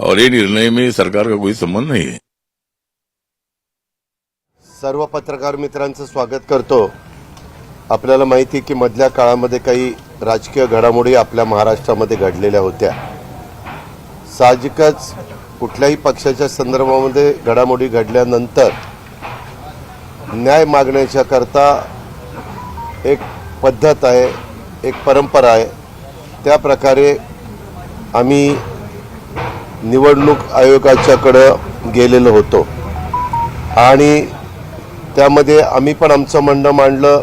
और ये निर्णय में सरकार का कोई संबंध नहीं है। सर्व पत्रकार मित्रांचं स्वागत करतो। आपल्याला माहिती आहे की मधल्या काळामध्ये काही राजकीय घडामोडी आपल्या महाराष्ट्रामध्ये घडलेल्या होत्या। साहजिकच कुठल्याही पक्षाच्या संदर्भामध्ये घडामोडी घडल्यानंतर न्याय मागण्याच्या करता एक पद्धत आहे, एक परंपरा आहे। त्या प्रकारे आम्ही निवडणूक आयोगाच्याकडे गेलेलो होतो आणि त्यामध्ये आम्ही पण आमचं म्हणणं मांडलं,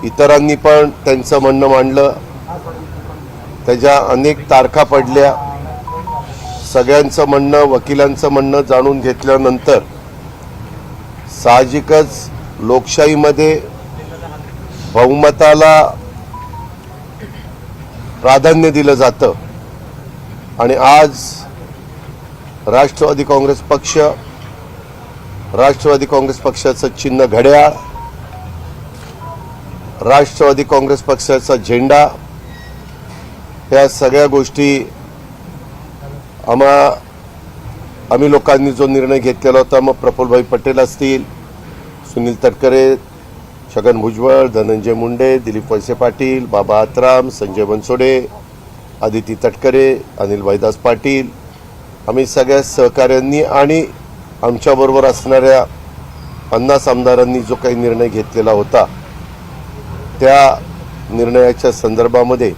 इतरांनी पण त्यांचं म्हणणं मांडलं। त्याच्या अनेक तारखा पडल्या। सगळ्यांचं म्हणणं, वकिलांचं म्हणणं जाणून घेतल्यानंतर साहजिकच लोकशाहीमध्ये बहुमताला प्राधान्य दिलं जातं आणि आज राष्ट्रवादी काँग्रेस पक्षाचं चिन्ह घड्याळ, राष्ट्रवादी काँग्रेस पक्षाचा झेंडा, या सगळ्या गोष्टी आम्ही लोकांनी जो निर्णय घेतलेला होता, मग प्रफुल्लभाई पटेल असतील, सुनील तटकरे, छगन भुजबळ, धनंजय मुंडे, दिलीप वळसे पाटील, बाबा आत्राम, संजय बनसोडे, आदिती तटकरे, अनिल भाईदास पाटील, आम्ही सगळ्या सहकाऱ्यांनी आणि आमच्याबरोबर असणाऱ्या 50 आमदारांनी जो काही निर्णय घेतलेला होता, त्या निर्णयाच्या संदर्भामध्ये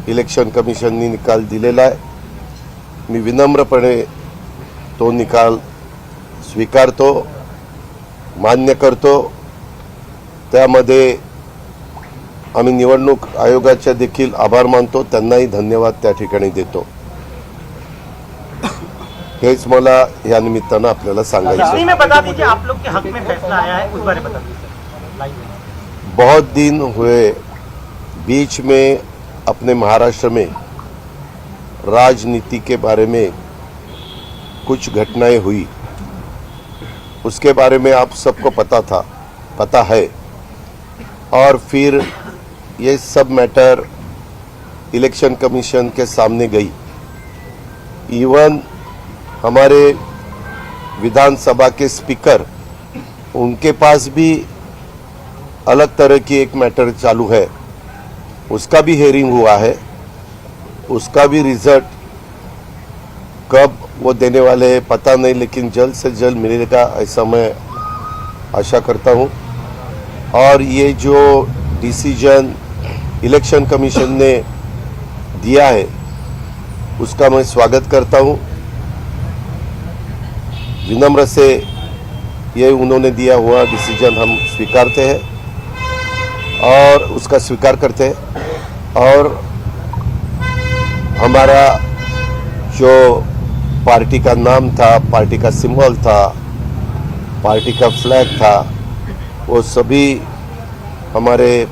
इलेक्शन कमिशननी निकाल दिलेला आहे। मी विनम्रपणे तो निकाल स्वीकारतो, मान्य करतो। त्यामध्ये आम्ही निवडणूक आयोगाचे देखील आभार मानतो, त्यांनाही धन्यवाद त्या ठिकाणी देतो। हेच मला या निमित्तानं आपल्याला सांगायचं है। में बता दीजिए, आप लोग के हक में फैसला आया है, उस बारे में बता दीजिए। बहुत दिन हुए बीच में अपने महाराष्ट्र में राजनीति के बारे में कुछ घटनाएं हुई, उसके बारे में आप सबको पता है और फिर ये सब मैटर इलेक्शन कमीशन के सामने गई। इवन हमारे विधानसभा के स्पीकर, उनके पास भी अलग तरह की एक मैटर चालू है, उसका भी हेयरिंग हुआ है, उसका भी रिजल्ट कब वो देने वाले हैं पता नहीं, लेकिन जल्द से जल्द मिलेगा ऐसा मैं आशा करता हूँ। और ये जो डिसीजन इलेक्शन कमीशन ने दिया है उसका मैं स्वागत करता हूँ। विनम्र से ये उन्होंने दिया हुआ डिसीजन हम स्वीकारते हैं और उसका स्वीकार करते हैं। और हमारा जो पार्टी का नाम था, पार्टी का सिंबल था, पार्टी का फ्लैग था, वो सभी हमारे